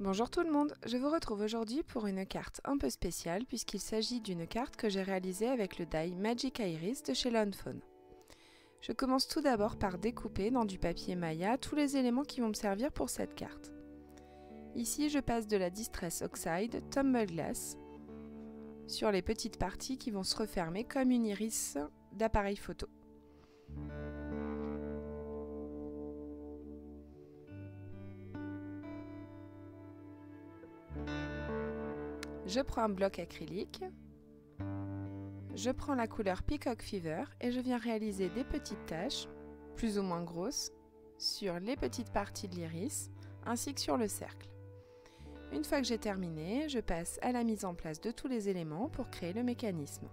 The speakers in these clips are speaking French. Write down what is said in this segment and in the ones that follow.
Bonjour tout le monde, je vous retrouve aujourd'hui pour une carte un peu spéciale puisqu'il s'agit d'une carte que j'ai réalisée avec le die Magic Iris de chez Lawn Fawn. Je commence tout d'abord par découper dans du papier Maya tous les éléments qui vont me servir pour cette carte. Ici je passe de la Distress Oxide Tumble Glass sur les petites parties qui vont se refermer comme une iris d'appareil photo. Je prends un bloc acrylique, je prends la couleur Peacock Fever et je viens réaliser des petites taches, plus ou moins grosses, sur les petites parties de l'iris ainsi que sur le cercle. Une fois que j'ai terminé, je passe à la mise en place de tous les éléments pour créer le mécanisme.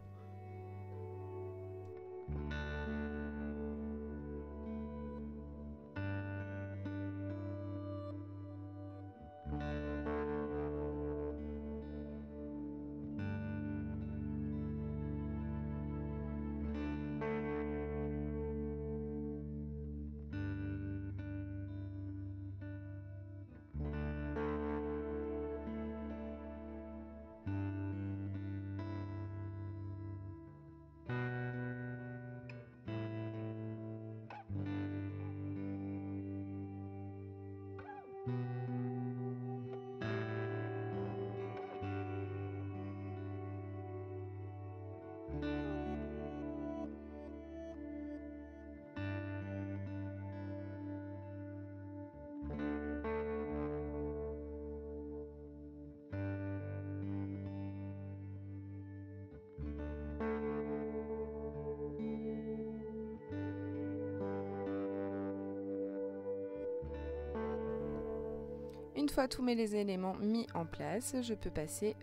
Une fois tous mes éléments mis en place, je peux passer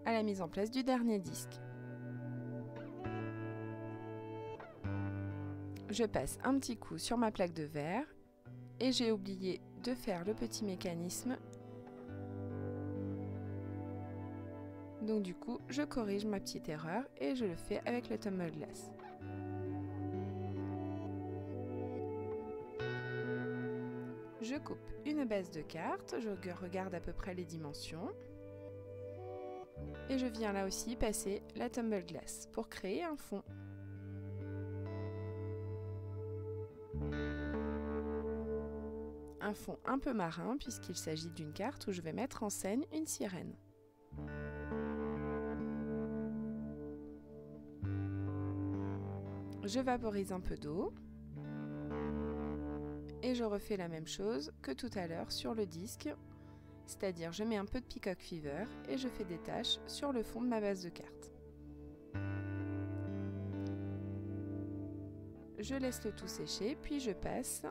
à la mise en place du dernier disque. Je passe un petit coup sur ma plaque de verre et j'ai oublié de faire le petit mécanisme. Donc du coup, je corrige ma petite erreur et je le fais avec le Tumble Glass. Je coupe une base de carte, je regarde à peu près les dimensions. Et je viens là aussi passer la Tumble Glass pour créer un fond. Un fond un peu marin puisqu'il s'agit d'une carte où je vais mettre en scène une sirène. Je vaporise un peu d'eau. Et je refais la même chose que tout à l'heure sur le disque, c'est-à-dire je mets un peu de Peacock Fever et je fais des taches sur le fond de ma base de carte. Je laisse le tout sécher, puis je passe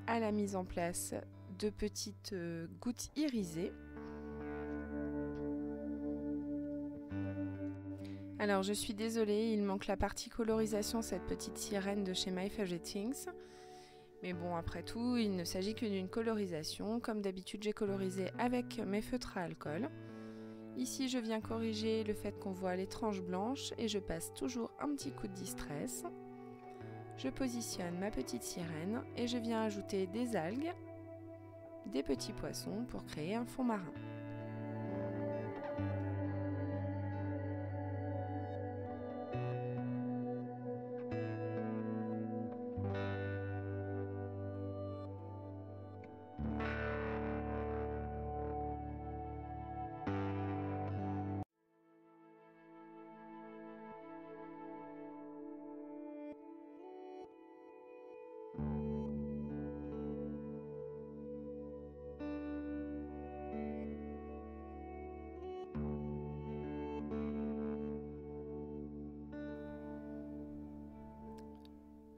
à la mise en place de petites gouttes irisées. Alors je suis désolée, il manque la partie colorisation, cette petite sirène de chez My Favorite Things. Mais bon, après tout, il ne s'agit que d'une colorisation. Comme d'habitude, j'ai colorisé avec mes feutres à alcool. Ici, je viens corriger le fait qu'on voit les tranches blanches et je passe toujours un petit coup de distress. Je positionne ma petite sirène et je viens ajouter des algues, des petits poissons pour créer un fond marin.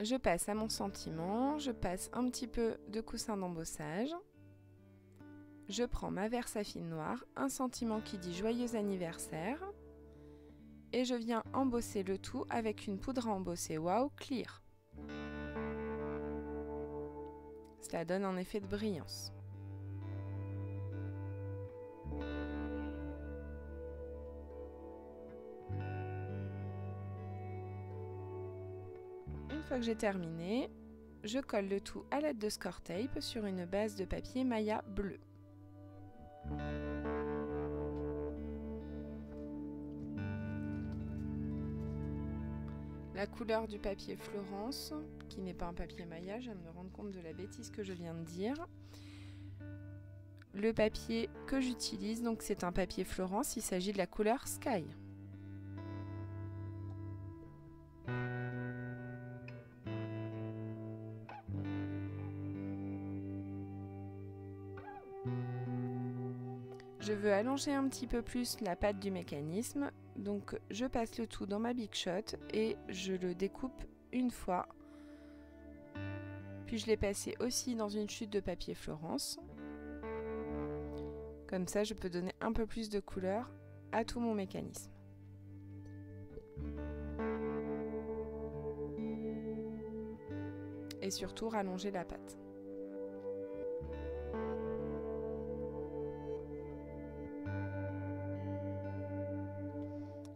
Je passe à mon sentiment, je passe un petit peu de coussin d'embossage. Je prends ma Versafine noire, un sentiment qui dit joyeux anniversaire. Et je viens embosser le tout avec une poudre à embosser Wow Clear. Cela donne un effet de brillance. Une fois que j'ai terminé, je colle le tout à l'aide de score tape sur une base de papier Maya bleu. la couleur du papier Florence, qui n'est pas un papier Maya, je viens de me rendre compte de la bêtise que je viens de dire. Le papier que j'utilise, donc c'est un papier Florence, il s'agit de la couleur Sky. Je veux allonger un petit peu plus la patte du mécanisme, donc je passe le tout dans ma Big Shot et je le découpe une fois. Puis je l'ai passé aussi dans une chute de papier Florence. Comme ça, je peux donner un peu plus de couleur à tout mon mécanisme. Et surtout rallonger la pâte.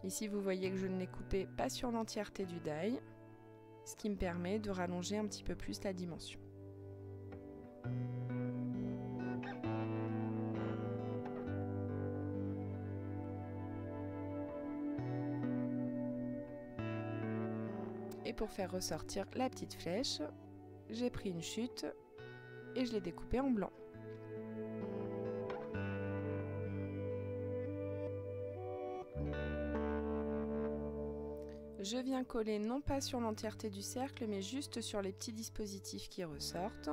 Ici, vous voyez que je ne l'ai coupé pas sur l'entièreté du die, ce qui me permet de rallonger un petit peu plus la dimension. Et pour faire ressortir la petite flèche, j'ai pris une chute et je l'ai découpée en blanc. Je viens coller non pas sur l'entièreté du cercle, mais juste sur les petits dispositifs qui ressortent,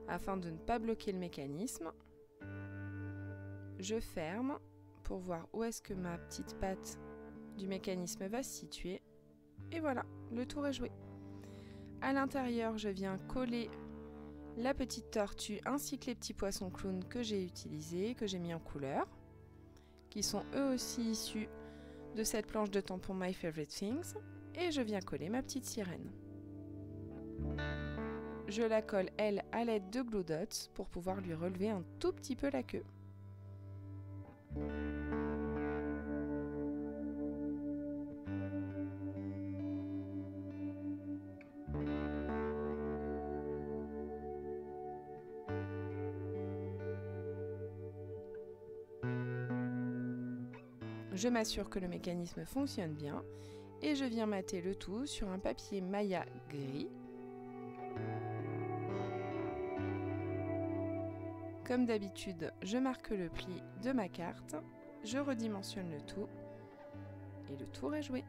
afin de ne pas bloquer le mécanisme. Je ferme pour voir où est-ce que ma petite patte du mécanisme va se situer. Et voilà, le tour est joué. À l'intérieur, je viens coller la petite tortue ainsi que les petits poissons clowns que j'ai utilisés, que j'ai mis en couleur, qui sont eux aussi issus de cette planche de tampon My Favorite Things, et je viens coller ma petite sirène. Je la colle, elle, à l'aide de Glue Dots pour pouvoir lui relever un tout petit peu la queue. Je m'assure que le mécanisme fonctionne bien et je viens mater le tout sur un papier Maya gris. Comme d'habitude, je marque le pli de ma carte, je redimensionne le tout et le tour est joué.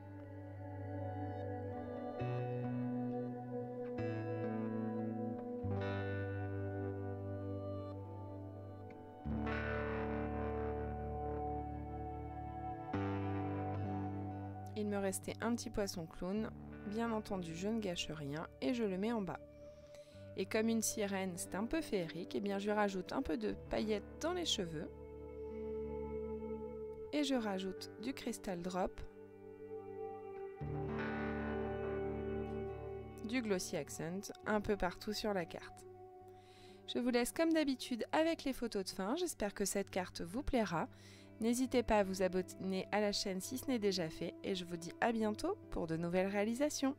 Il me restait un petit poisson clown, bien entendu je ne gâche rien et je le mets en bas. Et comme une sirène c'est un peu féerique, et bien je rajoute un peu de paillettes dans les cheveux. Et je rajoute du Crystal Drop, du Glossy Accent, un peu partout sur la carte. Je vous laisse comme d'habitude avec les photos de fin, j'espère que cette carte vous plaira. N'hésitez pas à vous abonner à la chaîne si ce n'est déjà fait et je vous dis à bientôt pour de nouvelles réalisations.